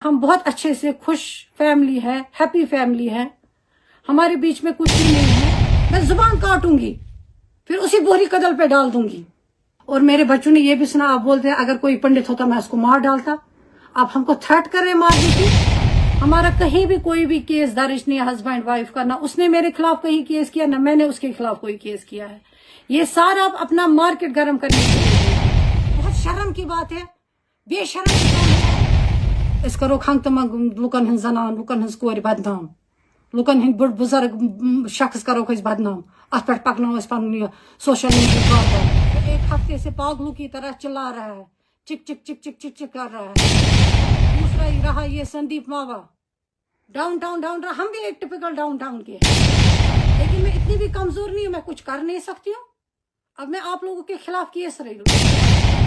हम बहुत अच्छे से खुश फैमिली है, हैप्पी फैमिली है, हमारे बीच में कुछ भी नहीं है। मैं जुबान काटूंगी फिर उसी बोरी कदल पे डाल दूंगी। और मेरे बच्चों ने ये भी सुना, आप बोलते हैं अगर कोई पंडित होता मैं उसको मार डालता। आप हमको थ्रेट कर रहे मारने की। हमारा कहीं भी कोई भी केस दर्ज नहीं है हस्बैंड वाइफ का, ना उसने मेरे खिलाफ कहीं केस किया, ना मैंने उसके खिलाफ कोई केस किया है। ये सारा आप अपना मार्केट गर्म करने के लिए, बहुत शर्म की बात है, बेशर्म की बात है। इस करो खंग तम लुकन हन जनान लुकन हन कोर बदनाम, लुकन हन बुढ़ बुजुर्ग शख्स करो बदनाम, अत पे पकनो पन सोशल मीडिया पर। एक हफ्ते से पागलों की तरह चिल्ला रहा है, चिक चिक चिक चिक चिक चिक कर रहा है। दूसरा ही रहा ये संदीप मावा, डाउन टाउन रहा। हम भी एक टिपिकल डाउन टाउन के हैं, लेकिन मैं इतनी भी कमजोर नहीं हूँ, मैं कुछ कर नहीं सकती हूँ। अब मैं आप लोगों के खिलाफ केस रही हूँ।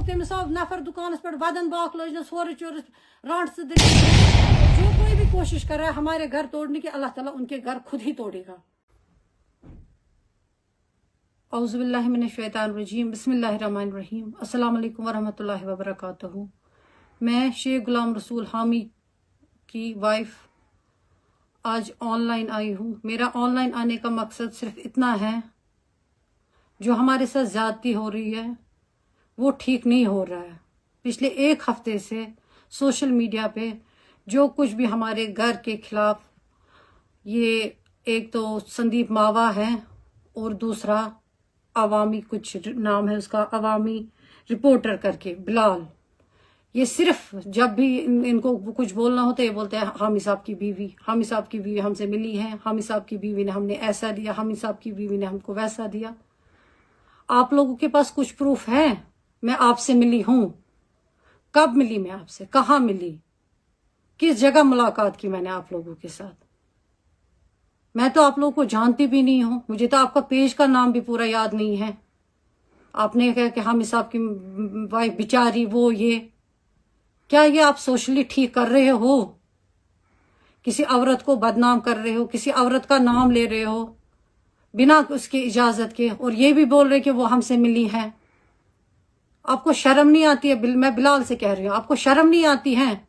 तमिस आव नफर दुकान पे वदन बाक लजनस होर चोरस रांट से जो कोई भी कोशिश कर रहा है हमारे घर तोड़ने की, अल्लाह ताला उनके घर खुद ही तोड़ेगा। औज़ुबिल्लाहि मिनश्शैतानिर्रजीम, बिस्मिल्लाहिर्रहमानिर्रहीम, अस्सलाम वालेकुम वरहमतुल्लाहि वबरकातुहू। मैं शेख गुलाम रसूल हामी की वाइफ आज ऑनलाइन आई हूँ। मेरा ऑनलाइन आने का मकसद सिर्फ इतना है, जो हमारे साथ ज्यादती हो रही है वो ठीक नहीं हो रहा है। पिछले एक हफ्ते से सोशल मीडिया पे जो कुछ भी हमारे घर के खिलाफ, ये एक तो संदीप मावा है और दूसरा अवामी कुछ नाम है उसका, अवामी रिपोर्टर करके बिलाल। ये सिर्फ जब भी इनको कुछ बोलना होता है ये बोलते हैं हामी साहब की बीवी, हामी साहब की बीवी हमसे मिली है, हामी साहब की बीवी ने हमने ऐसा दिया, हामी साहब की बीवी ने हमको वैसा दिया। आप लोगों के पास कुछ प्रूफ है? मैं आपसे मिली हूं, कब मिली मैं आपसे, कहाँ मिली, किस जगह मुलाकात की मैंने आप लोगों के साथ? मैं तो आप लोगों को जानती भी नहीं हूं, मुझे तो आपका पेज का नाम भी पूरा याद नहीं है। आपने कहा कि हामी साहब की वाइफ बिचारी वो ये, क्या ये आप सोशली ठीक कर रहे हो? किसी औरत को बदनाम कर रहे हो, किसी औरत का नाम ले रहे हो बिना उसकी इजाजत के, और ये भी बोल रहे कि वो हमसे मिली है। आपको शर्म नहीं आती है? मैं बिलाल से कह रही हूँ, आपको शर्म नहीं आती है?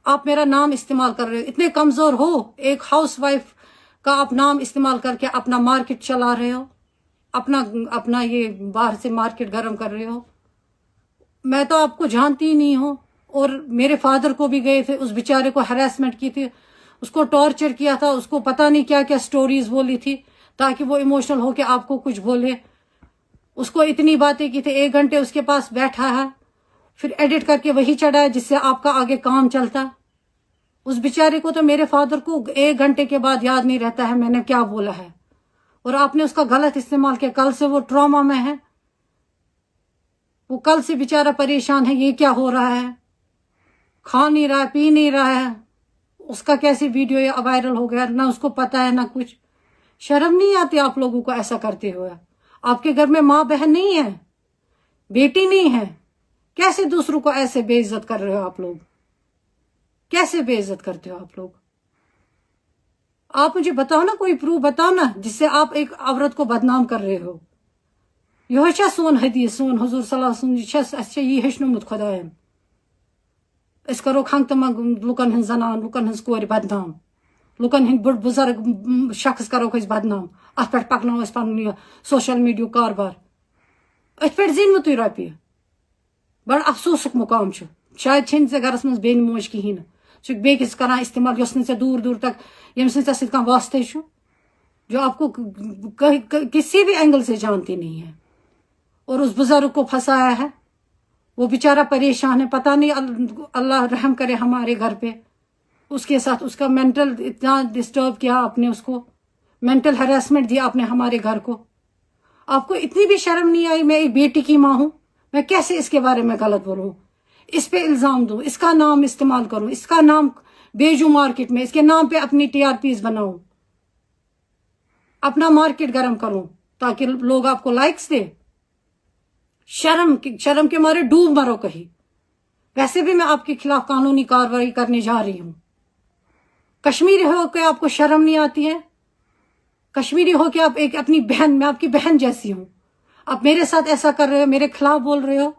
आप मेरा नाम इस्तेमाल कर रहे हो, इतने कमजोर हो, एक हाउस वाइफ का आप नाम इस्तेमाल करके अपना मार्केट चला रहे हो, अपना ये बाहर से मार्केट गर्म कर रहे हो। मैं तो आपको जानती ही नहीं हूँ। और मेरे फादर को भी गए थे, उस बेचारे को हरासमेंट की थी, उसको टॉर्चर किया था, उसको पता नहीं क्या क्या स्टोरीज बोली थी ताकि वो इमोशनल होके आपको कुछ बोले। उसको इतनी बातें की थी, 1 घंटे उसके पास बैठा है, फिर एडिट करके वही चढ़ा है जिससे आपका आगे काम चलता। उस बेचारे को तो, मेरे फादर को 1 घंटे के बाद याद नहीं रहता है मैंने क्या बोला है, और आपने उसका गलत इस्तेमाल किया। कल से वो ट्रॉमा में है, वो कल से बेचारा परेशान है, ये क्या हो रहा है, खा नहीं रहा है, पी नहीं रहा है। उसका कैसी वीडियो ये वायरल हो गया, ना उसको पता है ना कुछ। शर्म नहीं आती आप लोगों को ऐसा करते हुए? आपके घर में माँ बहन नहीं है, बेटी नहीं है, कैसे दूसरों को ऐसे बेइज्जत कर रहे हो आप लोग? कैसे बेइज्जत करते हो आप लोग? आप मुझे बताओ ना, कोई प्रूफ बताओ ना जिससे आप एक औरत को बदनाम कर रहे हो। यह सोन हदीस, सोन हुजूर सल्लल्लाहु अलैहि वसल्लम ये हेचनुमुत खुदायन। इस करो खंग तम लुकन हन जनान लुकन हन कोर बदनाम, लुकन हन बुढ़ बुजुर्ग शख्स करो बदनाम, अत पे पकनो पन सोशल मीडिया कारबार। अथ पे जीन तुम रोपये, बड़ अफसोसुक मुकाम। शायद छे घरस मज बेन मोज कहीं, सह बेकिस करान इस्तेमाल यस दूर दूर तक यम्स स वास्ते, जो आपको किसी भी एंगल से जानती नहीं है। और उस बुजुर्ग को फंसाया है, वो बेचारा परेशान है, पता नहीं, अल्लाह रहम करे हमारे घर पे। उसके साथ उसका मेंटल इतना डिस्टर्ब किया आपने, उसको मेंटल हैरेसमेंट दिया आपने हमारे घर को। आपको इतनी भी शर्म नहीं आई? मैं एक बेटी की माँ हूं, मैं कैसे इसके बारे में गलत बोलूं, इस पे इल्जाम दूं, इसका नाम इस्तेमाल करूं, इसका नाम भेजूं मार्केट में, इसके नाम पे अपनी TRPs बनाऊं, अपना मार्केट गर्म करूं ताकि लोग आपको लाइक्स दे? शर्म के मारे डूब मरो कहीं। वैसे भी मैं आपके खिलाफ कानूनी कार्रवाई करने जा रही हूं। कश्मीरी हो के आपको शर्म नहीं आती है? कश्मीरी हो के आप एक अपनी बहन, मैं आपकी बहन जैसी हूं, आप मेरे साथ ऐसा कर रहे हो, मेरे खिलाफ बोल रहे हो?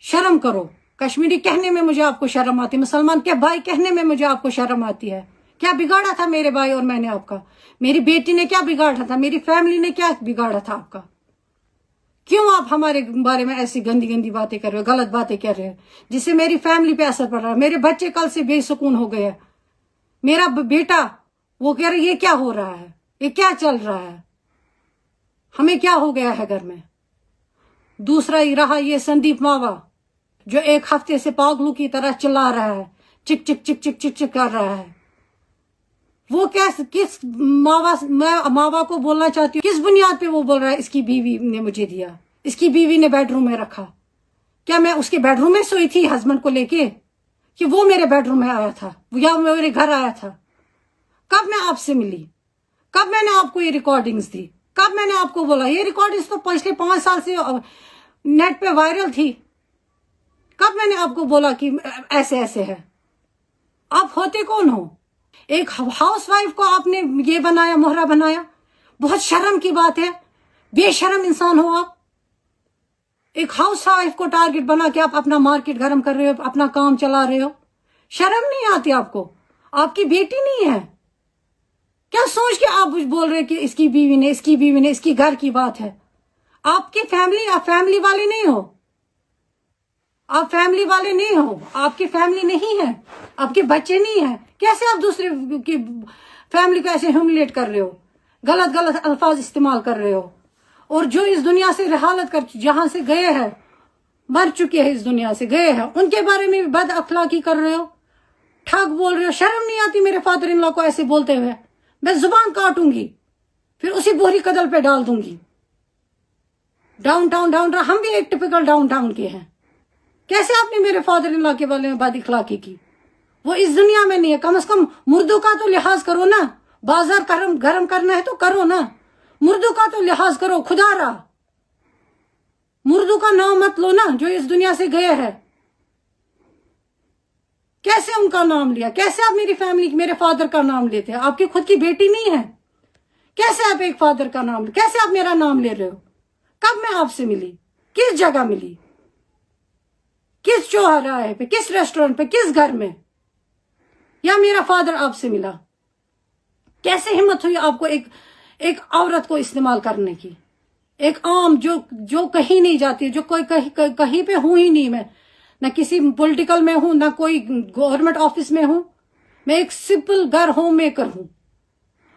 शर्म करो। कश्मीरी कहने में मुझे आपको शर्म आती है, मुसलमान के भाई कहने में मुझे आपको शर्म आती है। क्या बिगाड़ा था मेरे भाई और मैंने आपका? मेरी बेटी ने क्या बिगाड़ा था? मेरी फैमिली ने क्या बिगाड़ा था आपका? क्यों आप हमारे बारे में ऐसी गंदी गंदी बातें कर रहे हो, गलत बातें कर रहे हो, जिससे मेरी फैमिली पे असर पड़ रहा है? मेरे बच्चे कल से बेसुकून हो गए। मेरा बेटा वो कह रहा है ये क्या हो रहा है, ये क्या चल रहा है, हमें क्या हो गया है घर में। दूसरा ही रहा ये संदीप मावा, जो एक हफ्ते से पागलों की तरह चिल्ला रहा है, चिक चिक चिक चिक चिक चिक कर रहा है। वो किस मावा को बोलना चाहती हूँ, किस बुनियाद पे वो बोल रहा है इसकी बीवी ने मुझे दिया, इसकी बीवी ने बेडरूम में रखा? क्या मैं उसके बेडरूम में सोई थी हस्बैंड को लेके, कि वो मेरे बेडरूम में आया था या मेरे घर आया था? कब मैं आपसे मिली? कब मैंने आपको ये रिकॉर्डिंग्स दी? कब मैंने आपको बोला? ये रिकॉर्डिंग्स तो पिछले 5 साल से नेट पे वायरल थी। कब मैंने आपको बोला कि ऐसे ऐसे है? आप होते कौन हो? एक हाउसवाइफ को आपने ये बनाया, मोहरा बनाया। बहुत शर्म की बात है, बेशर्म इंसान हो आप। एक हाउसवाइफ को टारगेट बना के आप अपना मार्केट गर्म कर रहे हो, अपना काम चला रहे हो। शर्म नहीं आती आपको? आपकी बेटी नहीं है क्या? सोच के आप बोल रहे कि इसकी बीवी ने, इसकी बीवी ने, इसकी घर की बात है। आपकी फैमिली, आप फैमिली वाले नहीं हो, आप फैमिली वाले नहीं हो, आपकी फैमिली नहीं है, आपके बच्चे नहीं है। कैसे आप दूसरे की फैमिली को ऐसे ह्यूमिलेट कर रहे हो, गलत गलत अल्फाज इस्तेमाल कर रहे हो? और जो इस दुनिया से रहालत कर, जहां से गए हैं, मर चुके हैं, इस दुनिया से गए हैं, उनके बारे में भी बद अखलाकी कर रहे हो, ठग बोल रहे हो। शर्म नहीं आती मेरे फादर इन लॉ को ऐसे बोलते हुए? मैं जुबान काटूंगी, फिर उसी बोहरी कदल पे डाल दूंगी। डाउन टाउन हम भी एक टिपिकल डाउन टाउन के हैं। कैसे आपने मेरे फादर इन लॉ के बारे में बद अखलाकी की? वो इस दुनिया में नहीं है। कम से कम मुर्दों का तो लिहाज करो ना। बाजार गरम करना है तो करो ना, मुर्दों का तो लिहाज करो। खुदारा मुर्दों का नाम मत लो ना, जो इस दुनिया से गए हैं। कैसे उनका नाम लिया? कैसे आप मेरी फैमिली, मेरे फादर का नाम लेते हैं? आपकी खुद की बेटी नहीं है? कैसे आप एक फादर का नाम, कैसे आप मेरा नाम ले रहे हो? कब मैं आपसे मिली? किस जगह मिली? किस चौराहे पे, किस रेस्टोरेंट पे, किस घर में? या मेरा फादर आपसे मिला? कैसे हिम्मत हुई आपको एक औरत को इस्तेमाल करने की? एक आम जो कहीं नहीं जाती है, जो कोई कहीं पे हूं ही नहीं मैं, ना किसी पॉलिटिकल में हूं, ना कोई गवर्नमेंट ऑफिस में हूं। मैं एक सिंपल घर होम मेकर हूं।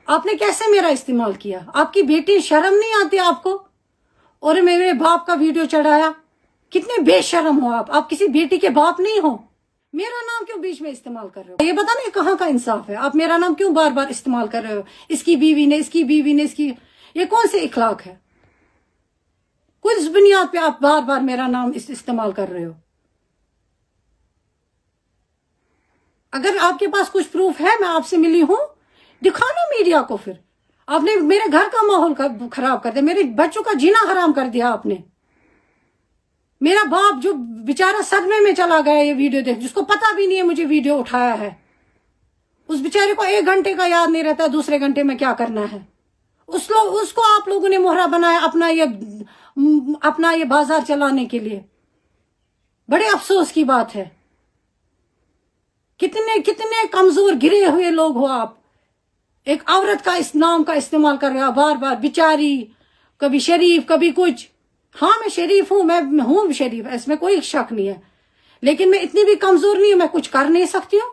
आपने कैसे मेरा इस्तेमाल किया? आपकी बेटी, शर्म नहीं आती आपको? और मेरे बाप का वीडियो चढ़ाया। कितने बेशर्म हो आप किसी बेटी के बाप नहीं हो। मेरा नाम क्यों बीच में इस्तेमाल कर रहे हो? ये बता नहीं कहाँ का इंसाफ है? आप मेरा नाम क्यों बार बार इस्तेमाल कर रहे हो? इसकी बीवी ने, इसकी बीवी ने, इसकी, ये कौन से इखलाक है? किस बुनियाद पे आप बार बार मेरा नाम इस्तेमाल कर रहे हो? अगर आपके पास कुछ प्रूफ है, मैं आपसे मिली हूं, दिखाना मीडिया को। फिर आपने मेरे घर का माहौल खराब कर दिया, मेरे बच्चों का जीना हराम कर दिया आपने। मेरा बाप जो बेचारा सदमे में चला गया ये वीडियो देख, जिसको पता भी नहीं है मुझे वीडियो उठाया है, उस बेचारे को 1 घंटे का याद नहीं रहता दूसरे घंटे में क्या करना है। उसको आप लोगों ने मोहरा बनाया अपना ये बाजार चलाने के लिए। बड़े अफसोस की बात है। कितने कमजोर गिरे हुए लोग हो आप। एक औरत का इस नाम का इस्तेमाल कर रहे हो बार बार, बिचारी, कभी शरीफ कभी कुछ। हाँ मैं शरीफ हूं, मैं हूं शरीफ, इसमें कोई शक नहीं है, लेकिन मैं इतनी भी कमजोर नहीं हूं, मैं कुछ कर नहीं सकती हूँ।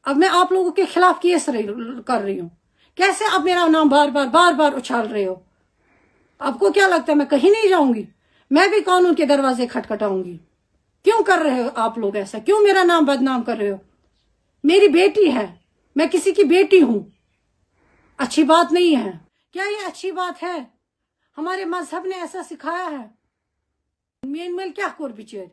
अब मैं आप लोगों के खिलाफ केस कर रही हूँ। कैसे आप मेरा नाम बार बार उछाल रहे हो? आपको क्या लगता है मैं कहीं नहीं जाऊंगी? मैं भी कानून के दरवाजे खटखटाऊंगी। क्यों कर रहे हो आप लोग ऐसा? क्यों मेरा नाम बदनाम कर रहे हो? मेरी बेटी है, मैं किसी की बेटी हूं। अच्छी बात नहीं है। क्या ये अच्छी बात है? हमारे मजहब ने ऐसा सिखाया है। मेल क्या कोर बिचार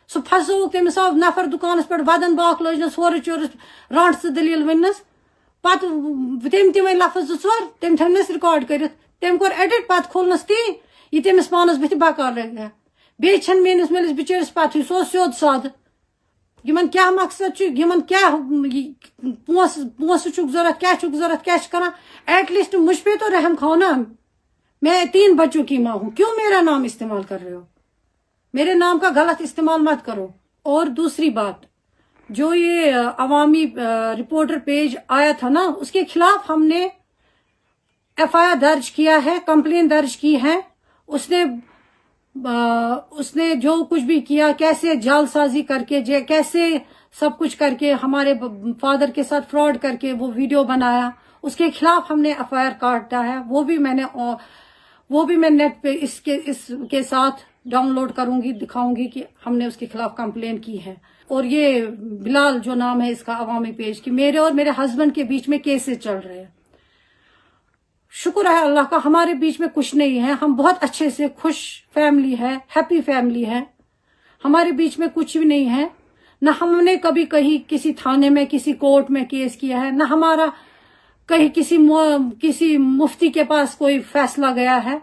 सो फसोक तमिस आव नफर दुकानस पे वदन बाक लजनस होर चोरस रांट से दलील वनस पत तम लफज 2 तम थनस रिकॉर्ड कर तम कोर एडिट पत खोलनस ती ये तमिस पानस बथ बकार लगे बे छन मेनिस मेलिस बिचारिस पत सो स्योद साद यमन क्या मकसद यमन क्या पोस जरूरत क्या करा एटलीस्ट मुझ पे तो रहम खाओ ना। मैं 3 बच्चों की माँ हूं। क्यों मेरा नाम इस्तेमाल कर रहे हो? मेरे नाम का गलत इस्तेमाल मत करो। اور دوسری بات، جو یہ عوامی رپورٹر پیج آیا تھا نا، اس کے خلاف ہم نے FIR درج کیا ہے، کمپلین درج کی ہے. اس نے جو کچھ بھی کیا، کیسے جال سازی کر کے، کیسے سب کچھ کر کے ہمارے فادر کے ساتھ فراڈ کر کے وہ ویڈیو بنایا، اس کے خلاف ہم نے FIR کاٹا ہے. وہ بھی میں نیٹ پہ اس کے ساتھ ڈاؤن لوڈ کروں گی، دکھاؤں گی کہ ہم نے اس کے خلاف کمپلین کی ہے. اور یہ بلال جو نام ہے اس کا عوامی پیج کی، میرے اور میرے ہسبینڈ کے بیچ میں کیسز چل رہے ہیں. شکر ہے اللہ کا، ہمارے بیچ میں کچھ نہیں ہے. ہم بہت اچھے سے خوش فیملی ہے، ہیپی فیملی ہے. ہمارے بیچ میں کچھ بھی نہیں ہے. نہ ہم نے کبھی کہیں کسی تھانے میں، کسی کورٹ میں کیس کیا ہے، نہ ہمارا کہیں کسی مفتی کے پاس کوئی فیصلہ گیا ہے.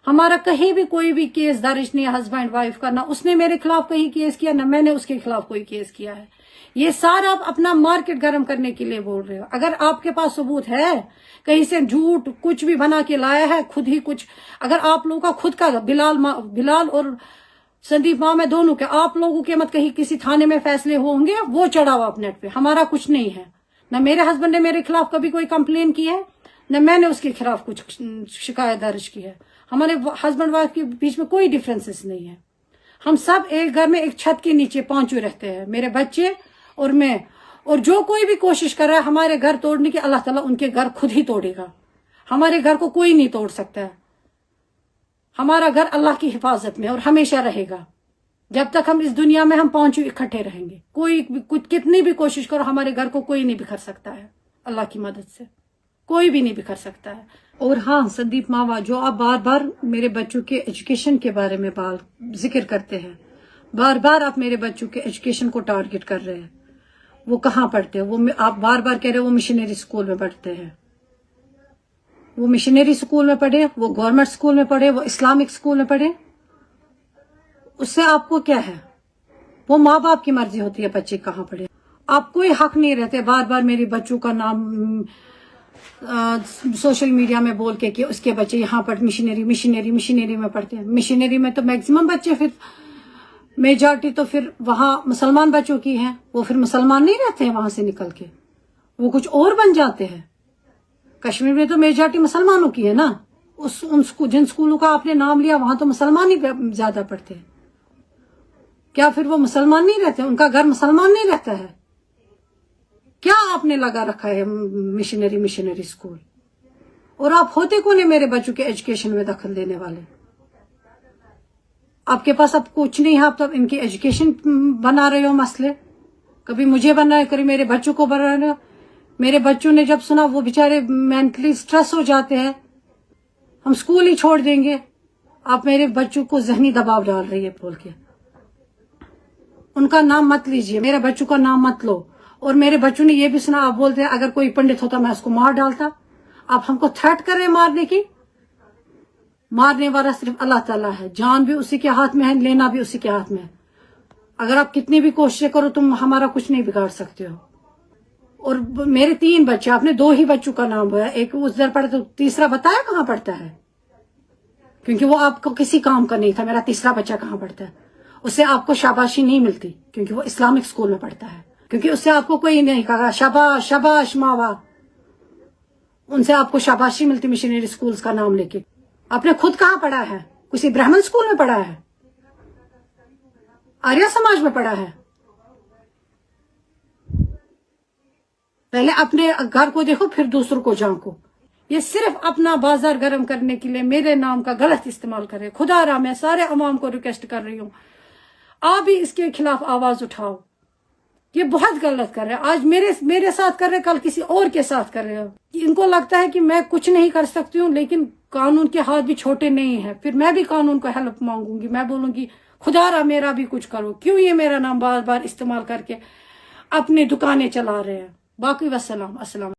ہمارا کہیں بھی کوئی بھی کیس درج نہیں ہے ہسبینڈ وائف کا. نہ اس نے میرے خلاف کہیں کیس کیا، نہ میں نے اس کے خلاف کوئی کیس کیا ہے. یہ سارا آپ اپنا مارکیٹ گرم کرنے کے لیے بول رہے ہو. اگر آپ کے پاس ثبوت ہے، کہیں سے جھوٹ کچھ بھی بنا کے لایا ہے، خود ہی کچھ، اگر آپ لوگوں کا خود کا بلال اور سندیپ ماں میں دونوں کے، آپ لوگوں کے مت کہیں کسی تھانے میں فیصلے ہوں گے، وہ چڑھاؤ آپ نیٹ پہ. ہمارا کچھ نہیں ہے. نہ میرے ہسبینڈ نے میرے خلاف کبھی کوئی کمپلین کی ہے، نہ میں نے اس کے خلاف کچھ شکایت درج کی ہے. ہمارے ہسبینڈ وائف کے بیچ میں کوئی ڈفرینسز نہیں ہے. ہم سب ایک گھر میں ایک چھت کے نیچے پانچوں رہتے ہیں، میرے بچے اور میں. اور جو کوئی بھی کوشش کر رہا ہے ہمارے گھر توڑنے کی، اللہ تعالیٰ ان کے گھر خود ہی توڑے گا. ہمارے گھر کو کوئی نہیں توڑ سکتا ہے. ہمارا گھر اللہ کی حفاظت میں اور ہمیشہ رہے گا. جب تک ہم اس دنیا میں ہم پانچوں اکٹھے رہیں گے. کتنی بھی کوشش کرو، ہمارے گھر کو کوئی نہیں بکھر سکتا ہے. اللہ کی مدد سے کوئی بھی نہیں بکھر سکتا ہے. اور ہاں سندیپ ماوا، جو آپ بار بار میرے بچوں کے ایجوکیشن کے بارے میں ذکر کرتے ہیں، بار بار آپ میرے بچوں کے ایجوکیشن کو ٹارگٹ کر رہے ہیں. وہ کہاں پڑھتے ہیں؟ وہ آپ بار بار کہہ رہے ہیں وہ مشنری اسکول میں پڑھتے ہیں. وہ مشنری اسکول میں پڑھے، وہ گورنمنٹ اسکول میں پڑھے، وہ اسلامک اسکول میں پڑھے، اس سے آپ کو کیا ہے؟ وہ ماں باپ کی مرضی ہوتی ہے بچے کہاں پڑھے. آپ کوئی حق نہیں رہتے بار بار میرے بچوں کا نام سوشل میڈیا میں بول کے کہ اس کے بچے یہاں پر مشنری میں پڑھتے ہیں. مشنری میں تو میکسیمم بچے، پھر میجارٹی تو پھر وہاں مسلمان بچوں کی ہیں. وہ پھر مسلمان نہیں رہتے ہیں وہاں سے نکل کے، وہ کچھ اور بن جاتے ہیں. کشمیر میں تو میجارٹی مسلمانوں کی ہے نا. جن اسکولوں کا آپ نے نام لیا وہاں تو مسلمان ہی زیادہ پڑھتے ہیں. کیا پھر وہ مسلمان نہیں رہتے؟ ان کا گھر مسلمان نہیں رہتا ہے؟ کیا آپ نے لگا رکھا ہے مشنری اسکول؟ اور آپ ہوتے کون ہیں میرے بچوں کے ایجوکیشن میں دخل دینے والے؟ آپ کے پاس اب کچھ نہیں ہے، آپ تو ان کی ایجوکیشن بنا رہے ہو مسئلے. کبھی مجھے بنا ہے، کبھی میرے بچوں کو بنا رہے ہو. میرے بچوں نے جب سنا وہ بیچارے مینٹلی سٹریس ہو جاتے ہیں، ہم اسکول ہی چھوڑ دیں گے. آپ میرے بچوں کو ذہنی دباؤ ڈال رہی ہے بول کے. ان کا نام مت لیجیے، میرے بچوں کا نام مت لو. اور میرے بچوں نے یہ بھی سنا، آپ بولتے ہیں اگر کوئی پنڈت ہوتا میں اس کو مار ڈالتا. آپ ہم کو تھریٹ کر رہے ہیں مارنے کی. مارنے والا صرف اللہ تعالیٰ ہے. جان بھی اسی کے ہاتھ میں ہے، لینا بھی اسی کے ہاتھ میں ہے. اگر آپ کتنی بھی کوششیں کرو تم ہمارا کچھ نہیں بگاڑ سکتے ہو. اور میرے 3 بچے، آپ نے 2 ہی بچوں کا نام بولا. ایک ادھر پڑھتا، تیسرا بتایا کہاں پڑھتا ہے؟ کیونکہ وہ آپ کو کسی کام کا نہیں تھا. میرا تیسرا بچہ کہاں پڑھتا ہے؟ اس سے آپ کو شاباشی نہیں ملتی کیونکہ وہ اسلامک اسکول میں پڑھتا ہے. کیونکہ اس سے آپ کو کوئی نہیں کہا شاباش شاباش ماوا. ان سے آپ کو شاباشی ملتی مشنری اسکولز کا نام لے کے. آپ نے خود کہاں پڑھا ہے؟ کسی برہمن اسکول میں پڑھا ہے؟ آریہ سماج میں پڑھا ہے؟ پہلے اپنے گھر کو دیکھو پھر دوسروں کو جھانکو. یہ صرف اپنا بازار گرم کرنے کے لیے میرے نام کا غلط استعمال کرے. خدا را میں سارے عوام کو ریکویسٹ کر رہی ہوں، آپ بھی اس کے خلاف آواز اٹھاؤ. یہ بہت غلط کر رہے ہیں. آج میرے ساتھ کر رہے، کل کسی اور کے ساتھ کر رہے ہو. ان کو لگتا ہے کہ میں کچھ نہیں کر سکتی ہوں، لیکن قانون کے ہاتھ بھی چھوٹے نہیں ہیں. پھر میں بھی قانون کو ہیلپ مانگوں گی. میں بولوں گی خدا را میرا بھی کچھ کرو. کیوں یہ میرا نام بار بار استعمال کر کے اپنی دکانیں چلا رہے ہیں؟ باقی والسلام. السلام.